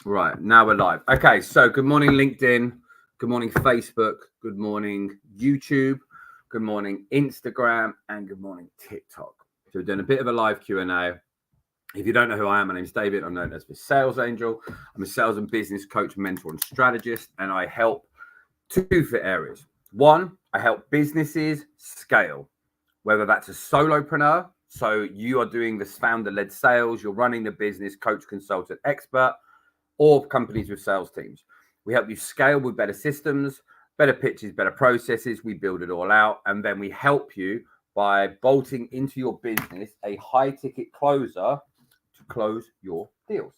Right, now we're live. Okay, so good morning, LinkedIn. Good morning, Facebook. Good morning, YouTube. Good morning, Instagram. And good morning, TikTok. So we're doing a bit of a live Q&A. If you don't know who I am, my name's David. I'm known as the Sales Angel. I'm a sales and business coach, mentor, and strategist. And I help two fit areas. One, I help businesses scale, whether that's a solopreneur. So you are doing this founder-led sales. You're running the business, coach, consultant, expert, or companies with sales teams. We help you scale with better systems, better pitches, better processes. We build it all out. And then we help you by bolting into your business a high ticket closer to close your deals.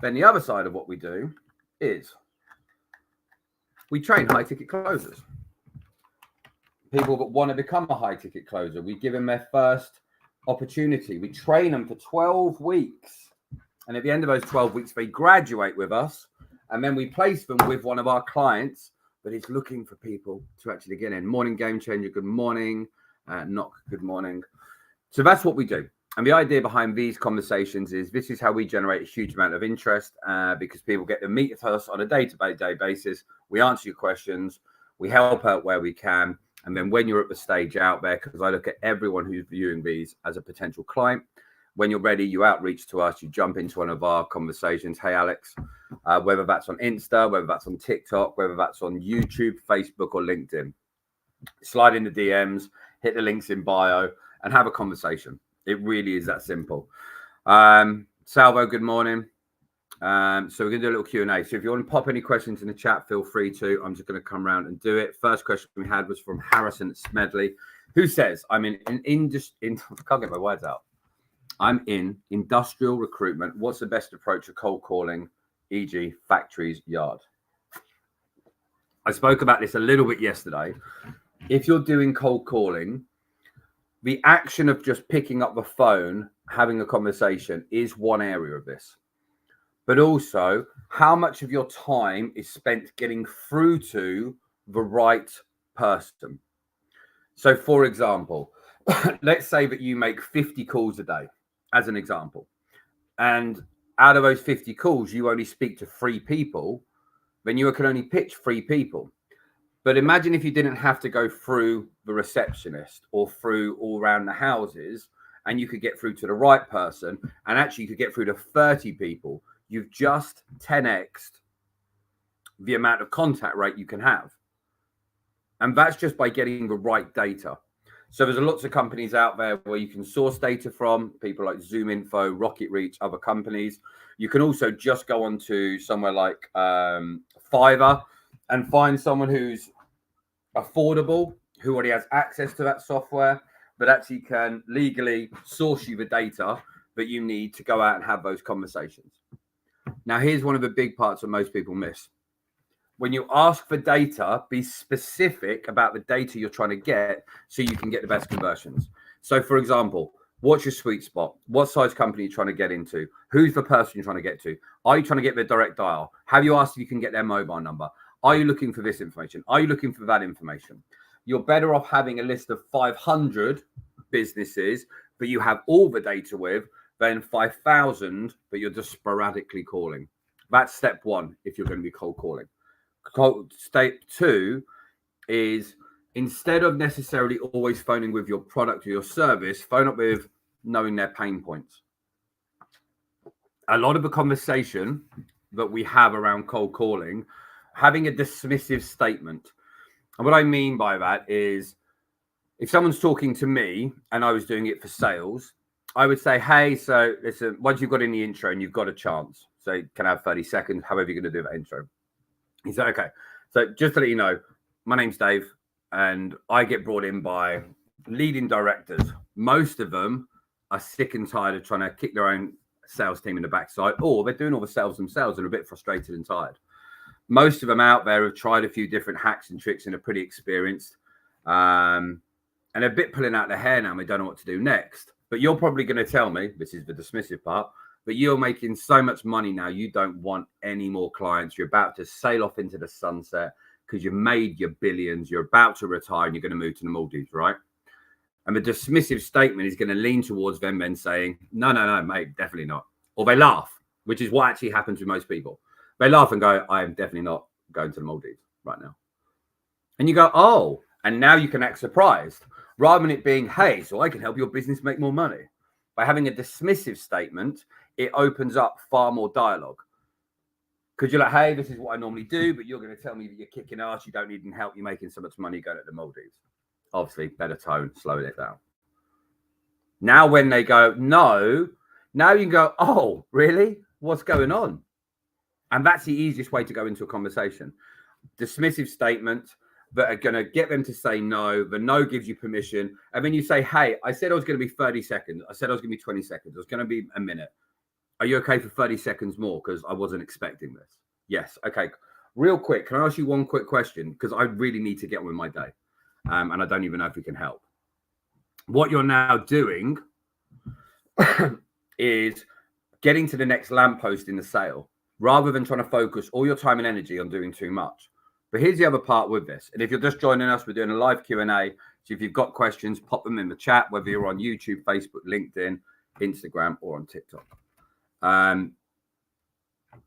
Then the other side of what we do is we train high ticket closers. People that want to become a high ticket closer, we give them their first opportunity. We train them for 12 weeks. And at the end of those 12 weeks, they graduate with us. And then we place them with one of our clients that is looking for people to actually get in. Morning, Game Changer. Good morning. Knock. Good morning. So that's what we do. And the idea behind these conversations is this is how we generate a huge amount of interest because people get to meet with us on a day-to-day basis. We answer your questions. We help out where we can. And then when you're at the stage out there, because I look at everyone who's viewing these as a potential client, when you're ready, you outreach to us, you jump into one of our conversations. Hey, Alex, whether that's on Insta, whether that's on TikTok, whether that's on YouTube, Facebook, or LinkedIn. Slide in the DMs, hit the links in bio, and have a conversation. It really is that simple. Salvo, good morning. So we're going to do a little Q&A. So if you want to pop any questions in the chat, feel free to. I'm just going to come around and do it. First question we had was from Harrison at Smedley, who says, I can't get my words out. I'm in industrial recruitment. What's the best approach to cold calling, e.g. factories, yard? I spoke about this a little bit yesterday. If you're doing cold calling, the action of just picking up the phone, having a conversation is one area of this. But also, how much of your time is spent getting through to the right person? So, for example, let's say that you make 50 calls a day, as an example. And out of those 50 calls, you only speak to 3 people, then you can only pitch 3 people. But imagine if you didn't have to go through the receptionist or through all around the houses, and you could get through to the right person, and actually you could get through to 30 people. You've just 10x'd the amount of contact rate you can have. And that's just by getting the right data. So there's lots of companies out there where you can source data from, people like ZoomInfo, Rocket Reach, other companies. You can also just go onto somewhere like Fiverr and find someone who's affordable, who already has access to that software, but actually can legally source you the data that you need to go out and have those conversations. Now, here's one of the big parts that most people miss. When you ask for data, be specific about the data you're trying to get so you can get the best conversions. So, for example, what's your sweet spot? What size company are you trying to get into? Who's the person you're trying to get to? Are you trying to get their direct dial? Have you asked if you can get their mobile number? Are you looking for this information? Are you looking for that information? You're better off having a list of 500 businesses that you have all the data with than 5,000 that you're just sporadically calling. That's step 1 if you're going to be cold calling. Step 2 is instead of necessarily always phoning with your product or your service, phone up with knowing their pain points. A lot of the conversation that we have around cold calling, having a dismissive statement. And what I mean by that is if someone's talking to me and I was doing it for sales, I would say, hey, so listen, once you've got in the intro and you've got a chance, so can I have 30 seconds, however you're going to do that intro. He said, okay, so just to let you know, my name's Dave, and I get brought in by leading directors. Most of them are sick and tired of trying to kick their own sales team in the backside, or they're doing all the sales themselves and are a bit frustrated and tired. Most of them out there have tried a few different hacks and tricks and are pretty experienced, and they're a bit pulling out their hair now and they don't know what to do next. But you're probably going to tell me, this is the dismissive part, but you're making so much money now, you don't want any more clients. You're about to sail off into the sunset because you've made your billions. You're about to retire and you're going to move to the Maldives, right? And the dismissive statement is going to lean towards them then saying, no, mate, definitely not. Or they laugh. which is what actually happens with most people. They laugh and go, I am definitely not going to the Maldives right now. And you go, oh, and now you can act surprised rather than it being, hey, so I can help your business make more money. By having a dismissive statement, it opens up far more dialogue. Because you're like, hey, this is what I normally do, but you're going to tell me that you're kicking ass, you don't need any help, you're making so much money going to the Maldives. Obviously, better tone, slowing it down. Now when they go, no, now you can go, oh, really? What's going on? And that's the easiest way to go into a conversation. Dismissive statement that are going to get them to say no. The no gives you permission. And then you say, hey, I said I was going to be 30 seconds. I said I was going to be 20 seconds. It was going to be a minute. Are you okay for 30 seconds more? Because I wasn't expecting this. Yes. Okay. Real quick. Can I ask you one quick question? Because I really need to get on with my day. And I don't even know if we can help. What you're now doing is getting to the next lamppost in the sale rather than trying to focus all your time and energy on doing too much. But here's the other part with this. And if you're just joining us, we're doing a live Q&A. So if you've got questions, pop them in the chat, whether you're on YouTube, Facebook, LinkedIn, Instagram, or on TikTok.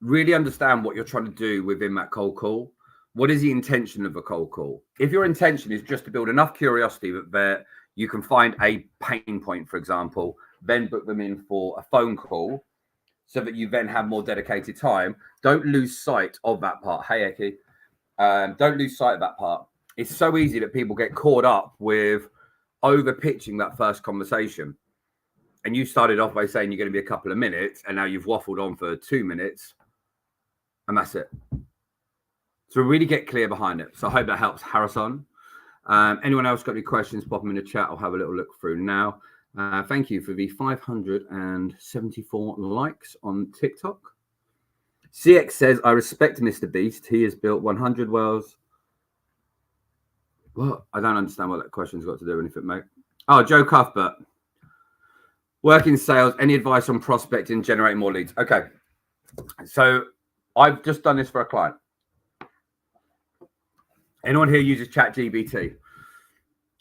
Really understand what you're trying to do within that cold call. What is the intention of a cold call? If your intention is just to build enough curiosity that you can find a pain point, for example, then book them in for a phone call so that you then have more dedicated time, don't lose sight of that part. Hey, Eki, don't lose sight of that part. It's so easy that people get caught up with over pitching that first conversation. And you started off by saying you're going to be a couple of minutes, and now you've waffled on for 2 minutes, and that's it. So really get clear behind it. So I hope that helps, Harrison. Anyone else got any questions, pop them in the chat. I'll have a little look through now. Thank you for the 574 likes on TikTok. CX says, I respect Mr. Beast. He has built 100 wells. Well, I don't understand what that question's got to do with anything, mate. Oh, Joe Cuthbert. Work in sales. Any advice on prospecting, generating more leads? Okay. So I've just done this for a client. Anyone here uses ChatGPT?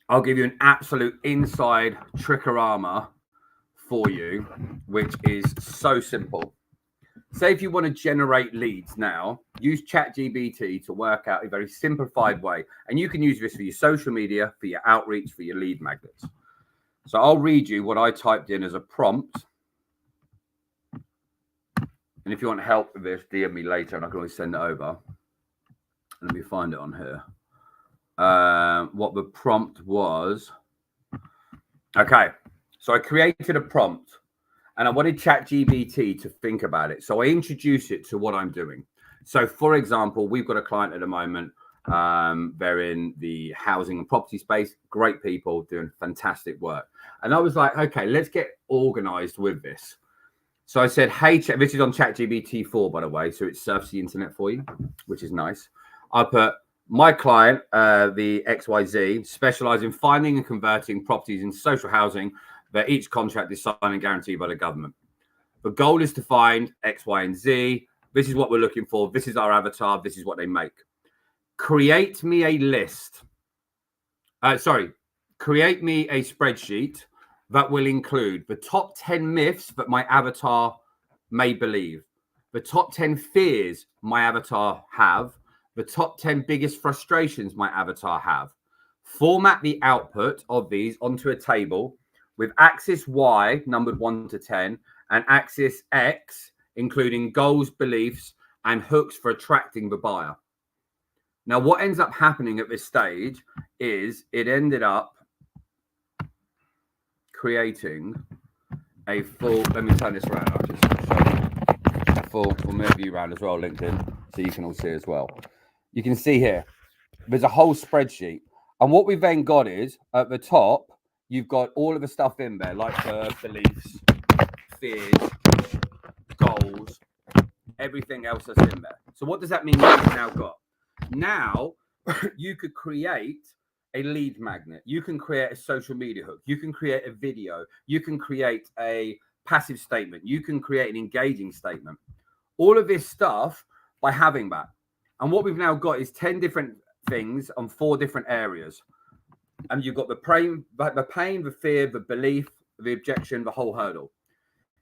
I'll give you an absolute inside trickorama for you, which is so simple. Say if you want to generate leads now, use ChatGPT to work out a very simplified way. And you can use this for your social media, for your outreach, for your lead magnets. So I'll read you what I typed in as a prompt. And if you want help with this, DM me later and I can always send it over. Let me find it on here. What the prompt was. Okay, so I created a prompt and I wanted ChatGPT to think about it. So I introduce it to what I'm doing. So for example, we've got a client at the moment. They're in the housing and property space. Great people doing fantastic work. And I was like, okay, let's get organized with this. So I said, hey, this is on ChatGPT 4, by the way. So it surfs the internet for you, which is nice. I put my client, the XYZ, specialize in finding and converting properties in social housing that each contract is signed and guaranteed by the government. The goal is to find X, Y, and Z. This is what we're looking for. This is our avatar. This is what they make. Create me a list. Create me a spreadsheet that will include the top 10 myths that my avatar may believe, the top 10 fears my avatar have, the top 10 biggest frustrations my avatar have. Format the output of these onto a table with axis Y numbered 1 to 10 and axis X, including goals, beliefs, and hooks for attracting the buyer. Now, what ends up happening at this stage is it ended up creating a full, let me turn this around, I'll just show you a full, we'll move you around as well, LinkedIn, so you can all see as well. You can see here, there's a whole spreadsheet. And what we've then got is, at the top, you've got all of the stuff in there, like the beliefs, fears, goals, everything else that's in there. So what does that mean you've now got? Now, you could create a lead magnet. You can create a social media hook. You can create a video. You can create a passive statement. You can create an engaging statement. All of this stuff by having that. And what we've now got is 10 different things on 4 different areas. And you've got the pain, the fear, the belief, the objection, the whole hurdle.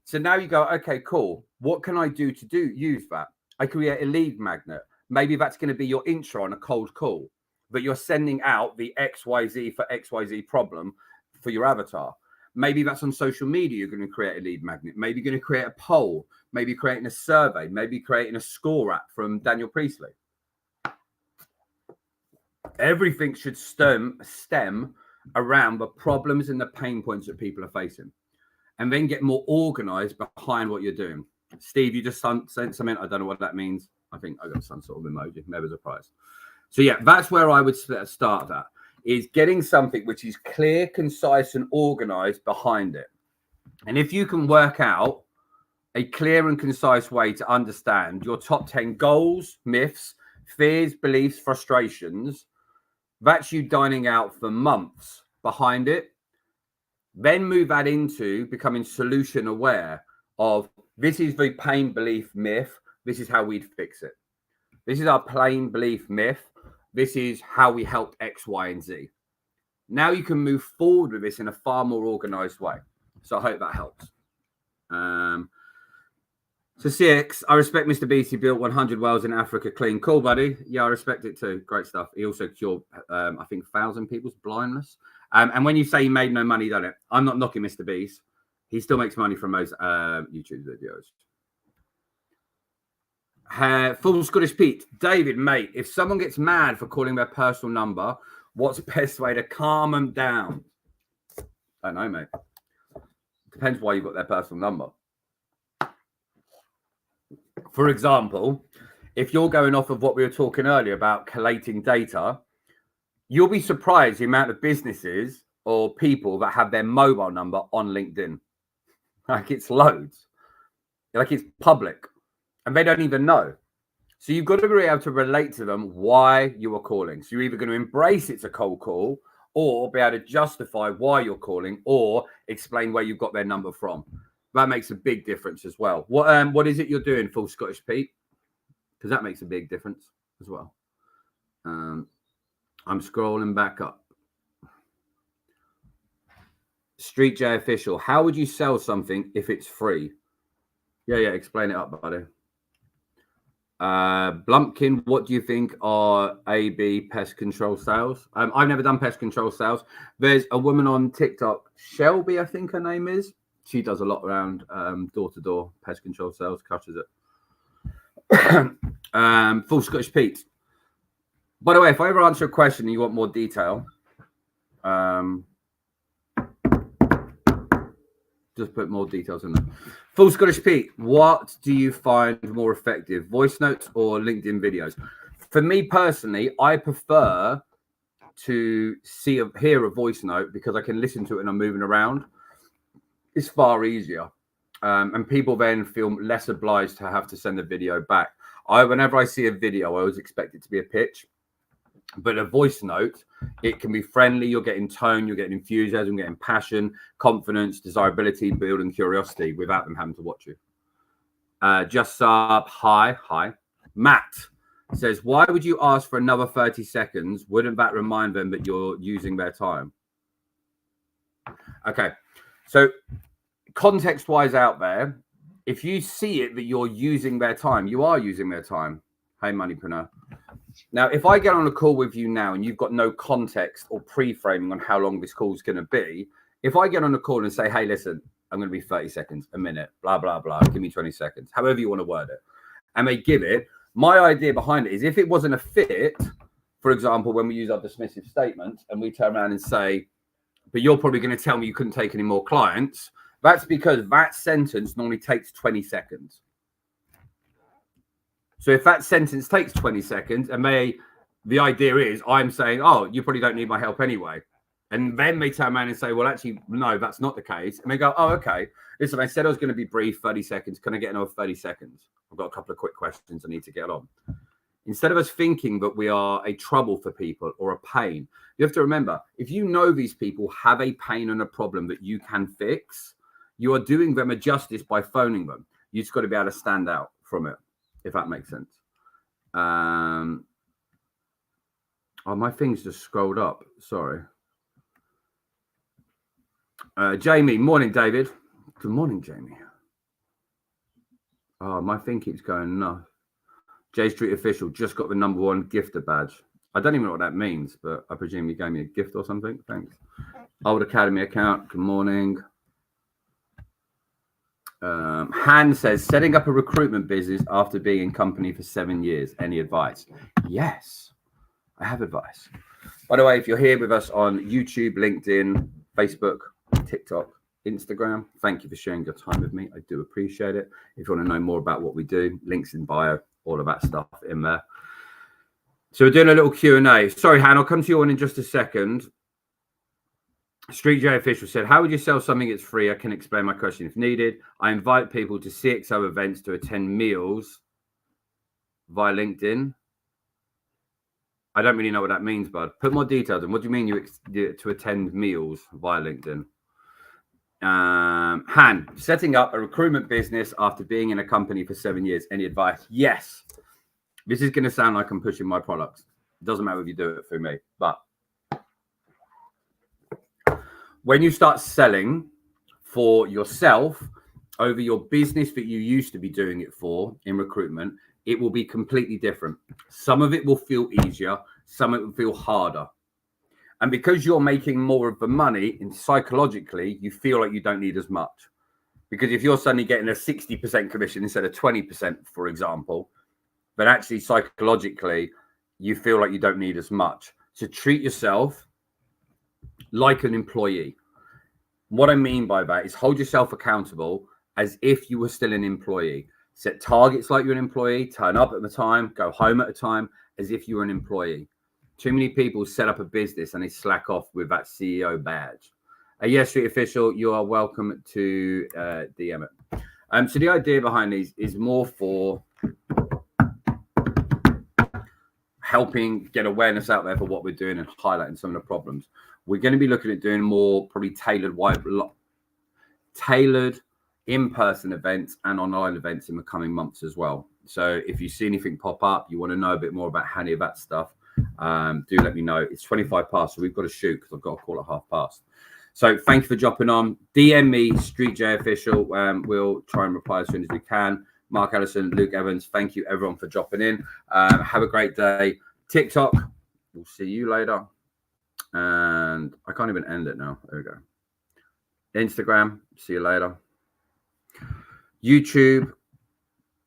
So now you go, okay, cool. What can I do to use that? I create a lead magnet. Maybe that's going to be your intro on a cold call, but you're sending out the XYZ for XYZ problem for your avatar. Maybe that's on social media. You're going to create a lead magnet. Maybe you're going to create a poll. Maybe creating a survey. Maybe creating a score app from Daniel Priestley. Everything should stem around the problems and the pain points that people are facing, and then get more organized behind what you're doing. Steve, you just sent something. I don't know what that means. I think I got some sort of emoji. Never surprised. So yeah, that's where I would start that, is getting something which is clear, concise, and organized behind it. And if you can work out a clear and concise way to understand your top 10 goals, myths, fears, beliefs, frustrations, that's you dining out for months behind it. Then move that into becoming solution aware of, this is the pain belief myth. This is how we'd fix it. This is our plain belief myth. This is how we help X, Y, and Z. Now you can move forward with this in a far more organized way. So I hope that helps. So 6, I respect Mr. Beast. He built 100 wells in Africa clean. Cool, buddy. Yeah, I respect it too. Great stuff. He also cured, I think, 1,000 people's blindness. And when you say he made no money, don't it? I'm not knocking Mr. Beast. He still makes money from those YouTube videos. Full Scottish Pete. David, mate, if someone gets mad for calling their personal number, what's the best way to calm them down? I don't know, mate. Depends why you got their personal number. For example, if you're going off of what we were talking earlier about collating data, you'll be surprised the amount of businesses or people that have their mobile number on LinkedIn. Like, it's loads. Like, it's public. And they don't even know. So you've got to be able to relate to them why you are calling. So you're either going to embrace it's a cold call, or be able to justify why you're calling, or explain where you've got their number from. That makes a big difference as well. What is it you're doing, Full Scottish Pete? Because that makes a big difference as well. I'm scrolling back up. Street J Official. How would you sell something if it's free? Yeah, explain it up, buddy. Blumpkin, what do you think are AB pest control sales? I've never done pest control sales. There's a woman on TikTok, Shelby, I think her name is. She does a lot around door-to-door pest control sales, crushes it. Full Scottish Pete. By the way, if I ever answer a question and you want more detail, just put more details in there. Full Scottish Pete, what do you find more effective, voice notes or LinkedIn videos? For me personally, I prefer to hear a voice note because I can listen to it and I'm moving around. It's far easier. And people then feel less obliged to have to send a video back. Whenever I see a video, I always expect it to be a pitch. But a voice note, it can be friendly. You're getting tone, you're getting enthusiasm, getting passion, confidence, desirability, building curiosity without them having to watch you. Just up, hi. Matt says, why would you ask for another 30 seconds? Wouldn't that remind them that you're using their time? Okay, so context-wise out there, if you see it that you're using their time, you are using their time. Hey, Moneypreneur. Now, if I get on a call with you now and you've got no context or pre-framing on how long this call is going to be, if I get on a call and say, hey, listen, I'm going to be 30 seconds, a minute, blah, blah, blah, give me 20 seconds, however you want to word it, and they give it, my idea behind it is if it wasn't a fit, for example, when we use our dismissive statements and we turn around and say, but you're probably going to tell me you couldn't take any more clients, that's because that sentence normally takes 20 seconds. So if that sentence takes 20 seconds and the idea is I'm saying, oh, you probably don't need my help anyway. And then they turn around and say, well, actually, no, that's not the case. And they go, oh, okay. Listen, I said I was going to be brief, 30 seconds. Can I get another 30 seconds? I've got a couple of quick questions I need to get on. Instead of us thinking that we are a trouble for people or a pain, you have to remember, if you know these people have a pain and a problem that you can fix, you are doing them a justice by phoning them. You just got to be able to stand out from it, if that makes sense. Oh, my thing's just scrolled up. Sorry. Jamie, morning, David. Good morning, Jamie. Oh, my thing keeps going no. J Street Official just got the #1 gifter badge. I don't even know what that means, but I presume you gave me a gift or something. Thanks. Old Academy account. Good morning. Han says, setting up a recruitment business after being in company for 7 years. Any advice? Yes, I have advice. By the way, if you're here with us on YouTube, LinkedIn, Facebook, TikTok, Instagram, thank you for sharing your time with me. I do appreciate it. If you want to know more about what we do, links in bio, all of that stuff in there. So we're doing a little Q&A. Sorry, Han, I'll come to you on in just a second. Street J Official said, how would you sell something that's free? I can explain my question if needed. I invite people to CXO events to attend meals via LinkedIn. I don't really know what that means, bud. Put more details in. What do you mean to attend meals via LinkedIn? Han, setting up a recruitment business after being in a company for 7 years. Any advice? Yes. This is going to sound like I'm pushing my products. It doesn't matter if you do it through me, but when you start selling for yourself over your business that you used to be doing it for in recruitment, it will be completely different. Some of it will feel easier, some of it will feel harder. And because you're making more of the money, and psychologically, you feel like you don't need as much. Because if you're suddenly getting a 60% commission instead of 20%, for example, but actually psychologically, you feel like you don't need as much. So treat yourself like an employee. What I mean by that is hold yourself accountable as if you were still an employee. Set targets like you're an employee, turn up at the time, go home at a time as if you were an employee. Too many people set up a business and they slack off with that CEO badge. Yes, Street Official, you are welcome to DM it. So the idea behind these is more for helping get awareness out there for what we're doing and highlighting some of the problems. We're going to be looking at doing more probably tailored in-person events and online events in the coming months as well. So if you see anything pop up, you want to know a bit more about any of that stuff, do let me know. It's 25 past, so we've got to shoot because I've got to call it 1:30. So thank you for dropping on. DM me, Street J Official. We'll try and reply as soon as we can. Mark Ellison, Luke Evans, thank you everyone for dropping in. Have a great day. TikTok, we'll see you later. And I can't even end it now. There we go. Instagram, see you later. YouTube,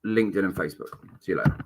LinkedIn, and Facebook. See you later.